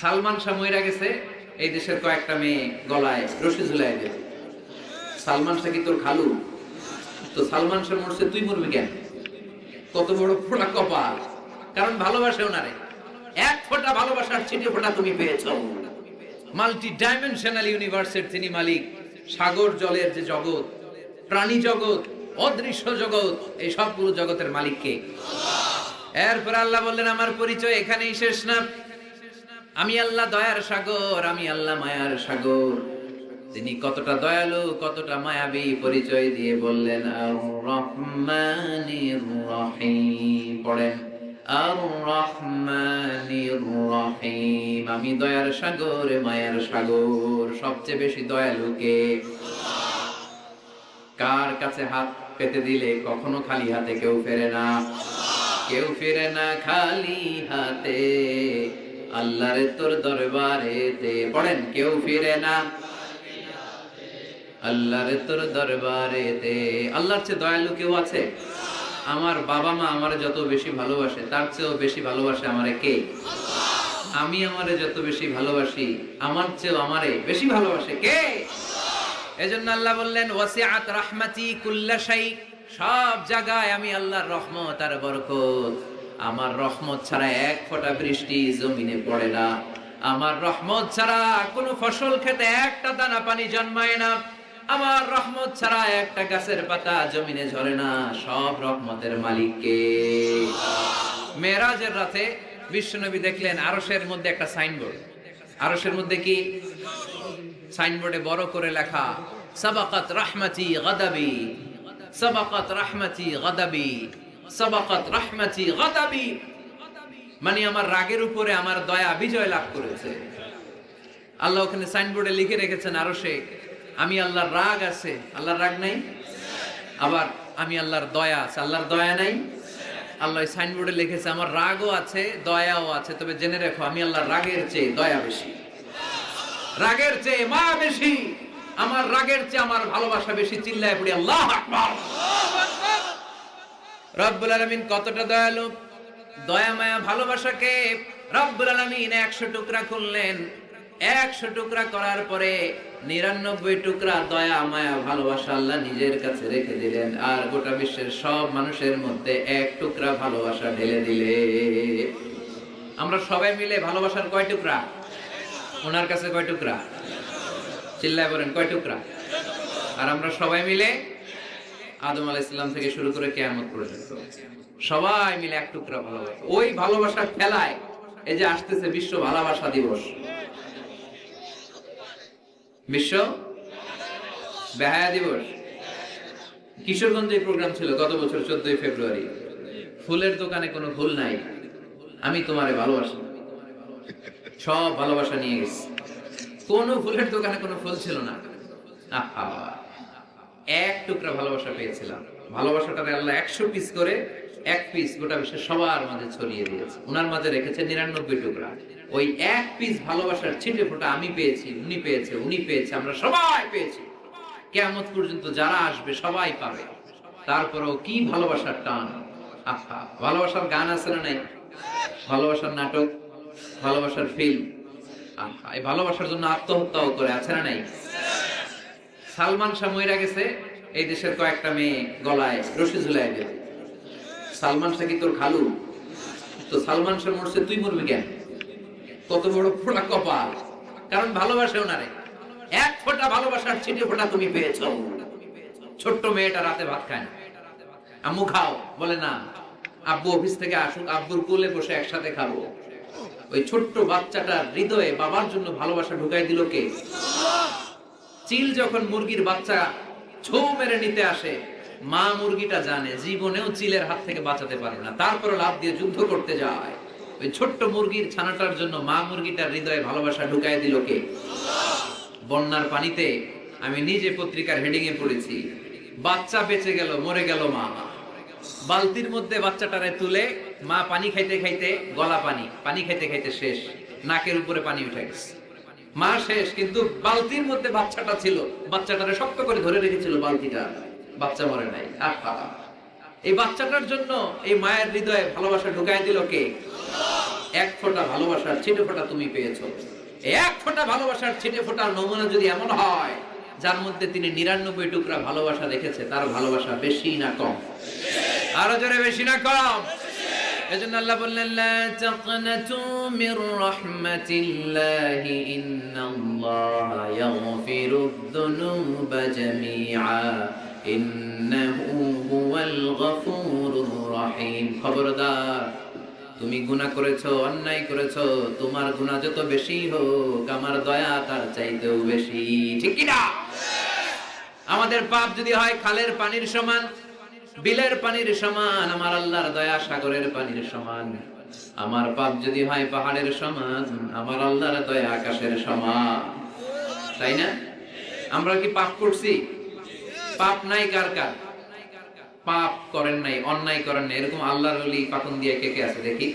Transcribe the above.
সালমান শাহ মইরা গেছে, এই দেশের কয়েকটা মেয়ে গলায় রশি ঝুলাই দেবে। সালমান শাহ কি তোর খালু? তো সালমান শাহ মরছে, তুই মরবি কেন? কত বড় ফোড়া কপাল! কারণ ভালোবাসে ওনারে। এক ফোঁটা ভালোবাসার ছিটে ফোঁটা তুমি পেয়েছো। মাল্টি ডাইমেনশনাল ইউনিভার্সের তিনি মালিক। সাগর জলের যে জগৎ, প্রাণী জগৎ, অদৃশ্য জগৎ, এই সবগুলো জগতের মালিক কে? এরপর আল্লাহ বললেন, আমার পরিচয় এখানেই শেষ না। আমি আল্লাহ দয়ার সাগর, আমি আল্লাহ মায়ার সাগর। তিনি কতটা দয়ালু, কতটা মায়াবী পরিচয় দিয়ে বললেন, আর রহমানির রহিম। পড়েন, আর রহমানির রহিম। আমি দয়ার সাগর, মায়ার সাগর। সবচেয়ে বেশি দয়ালু কে? কার কাছে হাত পেতে দিলে কখনো খালি হাতে কেউ ফেরে না। কেউ ফিরে না খালি হাতে, আল্লাহরে তোর দরবারেতে। পড়েন, কেউ ফিরে না আল্লাহরে তোর দরবারেতে। আল্লাহর চেয়ে দয়ালু কেউ আছে? আমার বাবা মা আমারে যত বেশি ভালোবাসে, তার চেয়েও বেশি ভালোবাসে আমারে কে? আমি আমারে যত বেশি ভালোবাসি, আমার চেয়েও আমারে বেশি ভালোবাসে কে? এজন্য আল্লাহ বললেন, ওয়াসিআত রাহমাতি কুল্লা শাই। সব জায়গায় আমি আল্লাহর রহমত আর বরকত। আমার রহমত ছাড়া এক ফোঁটা বৃষ্টি জমিনে পড়ে না। আমার রহমত ছাড়া কোনো ফসল খেতে একটা দানা পানি জন্মায় না। আমার রহমত ছাড়া একটা গাছের পাতা জমিনে ঝরে না। সব রহমতের মালিক কে? মেরাজের রাতে বিশ্বনবী দেখলেন আরশের মধ্যে একটা সাইনবোর্ড। আরশের মধ্যে কি? সাইনবোর্ডে বড় করে লেখা, সাবাকাত রাহমাতি গাদাবি, সাবাকাত রাহমাতি গাদাবি, সাবাকাত রাহমাতি গাদাবি। মানে আমার রাগের উপরে আমার দয়া বিজয় লাভ করেছে। আল্লাহ ওখানে সাইনবোর্ডে লিখে রেখেছেন আরশে, আমি আল্লাহর রাগ আছে, আল্লাহর রাগ নাই। আবার আমি আল্লাহর দয়া আছে, আল্লাহর দয়া নাই। আল্লাহ সাইনবোর্ডে লিখেছে, আমার রাগও আছে, দয়াও আছে। তবে জেনে রেখো, আমি আল্লাহর রাগের চেয়ে দয়া বেশি, রাগের চেয়ে মায়া বেশি। আমার রাগের চেয়ে আমার ভালোবাসা বেশি। চিল্লায় পড়ি আল্লাহু আকবার। রব্বুল আলামিন কতটা দয়ালু! দয়া মায়া ভালোবাসাকে রব্বুল আলামিন 100 টুকরা করলেন। 100 টুকরা করার পরে 99 টুকরা দয়া মায়া ভালোবাসা আল্লাহ নিজের কাছে রেখে দিলেন। আর গোটা বিশ্বের সব মানুষের মধ্যে 1 টুকরা ভালোবাসা ঢেলে দিলে। আমরা সবাই মিলে ভালোবাসার কয় টুকরা? ওনার কাছে কয় টুকরা? চিল্লায় বলেন, কয় টুকরা? আর আমরা সবাই মিলে আদম আলাইহিস সালাম থেকে শুরু করে কিয়ামত পর্যন্ত সবাই মিলে 1 টুকরা ভালোবাসা। ওই ভালোবাসার খেলায় এই যে আসতেছে বিশ্ব ভালোবাসা দিবস, বিশ্ব বেহায়া দিবস। কিশোরগঞ্জে প্রোগ্রাম ছিল গত বছর 14 ফেব্রুয়ারি। ফুলের দোকানে কোনো ফুল নাই, আমি তোমারে ভালোবাসি। সব ভালোবাসা নিয়ে গেছে। কোন ফুলের দোকানে কোনো ফুল ছিল না। আহা, 1 টুকরা ভালোবাসা পেয়েছিলাম। ভালোবাসাটারে আল্লাহ 100 পিস করে 1 পিস গোটা বিশ্বের সবার মাঝে ছড়িয়ে দিয়েছে। উনার মাঝে রেখেছে 99 টুকরা। ওই 1 পিস ভালোবাসার ছিটে ফোঁটা আমি পেয়েছি, উনি পেয়েছে, উনি পেয়েছে, আমরা সবাই পেয়েছি। কিয়ামত পর্যন্ত যারা আসবে সবাই পাবে। তারপরেও কি ভালোবাসার টান! আহা, ভালোবাসার গান আছে না নাই? ভালোবাসার নাটক, ভালোবাসার ফিল্ম। আহা, এই ভালোবাসার জন্য আত্মহত্যাও করে, আছে না নাই? সালমান শাহ মইরা গেছে, এই দেশের কয়েকটা মেয়ে গলায় রশি ঝুলাই দেবে। সালমান শাহ কি তোর খালু? তো সালমান শাহ মরছে, তুই মরবি কেন? কত বড় ফোড়া কপাল! কারণ ভালোবাসে ওনারে। এক ফোঁটা ভালোবাসার ছিটে ফোঁটা তুমি পেয়েছো। ছোট্ট মেয়েটা রাতে ভাত খায় না। আম্মু খাও, বলে না। আব্বু অফিস থেকে আসুক, আব্বুর কোলে বসে একসাথে খাবো। ওই ছোট্ট বাচ্চাটার হৃদয়ে বাবার জন্য ভালোবাসা ঢুকাই দিল কে? চিল যখন মুরগির বাচ্চা ছৌ মেরে নিতে আসে, মা মুরগিটা জানে জীবনেও চিলের হাত থেকে বাঁচাতে পারবে না, তারপরে লাফ দিয়ে যুদ্ধ করতে যায়। ওই ছোট্ট মুরগির ছানাটার জন্য মা মুরগিটার হৃদয়ে ভালোবাসা ঢুকাই দিল কে? বন্যার পানিতে আমি নিজে পত্রিকার হেডিং এ পড়েছি, বাচ্চা বেঁচে গেল, মরে গেল মা। বালতির মধ্যে বাচ্চাটারে তুলে মা পানি খাইতে খাইতে, গলা পানি, পানি খাইতে খাইতে শেষ, নাকের উপরে পানি উঠে গেছে, মা শেষ। কিন্তু বালতির মধ্যে বাচ্চাটা ছিল, বাচ্চাটারে শক্ত করে ধরে রেখেছিল বালতিটা, বাচ্চা মরে নাই। আহা, এই বাচ্চাটার জন্য এই মায়ের হৃদয়ে ভালোবাসা ঢুকাই দিল কে? এক ফোঁটা ভালোবাসার ছিটে ফোঁটা তুমি পেয়েছো। এক ফোঁটা ভালোবাসার ছিটে ফোঁটার নমুনা যদি এমন হয় যার মধ্যে তিনি 99 টুকরা ভালোবাসা রেখেছে, তার ভালোবাসা বেশি না কম? আরো জোরে, বেশি না কম? এজন্য আল্লাহ বললেন, লা তাকনাতু মির রাহমাতিল্লাহি ইন্নাল্লাহা ইয়াগফিরুদ যুনুবা জামিআ ইন্নাহু হুয়াল গফুরুর রহিম। খবরদার, তুমি গুনাহ করেছো, অন্যায় করেছো, তোমার গুনাহ যত বেশি হোক আমার দয়া তার চাইতেও বেশি। ঠিক কি না? আমাদের পাপ যদি হয় খালের পানির সমান, বিলের পানির সমান, আমার আল্লাহর দয়া সাগরের পানির সমান। আমার পাপ যদি হয় পাহাড়ের সমান, আমার আল্লাহর দয়া আকাশের সমান। তাই না? আমরা কি পাপ করছি? পাপ নাই কার কার? পাপ করেন নাই, অন্যায় করেন নাই, এরকম আল্লাহর ওলি পাকন দিয়ে কে কে আছে দেখি।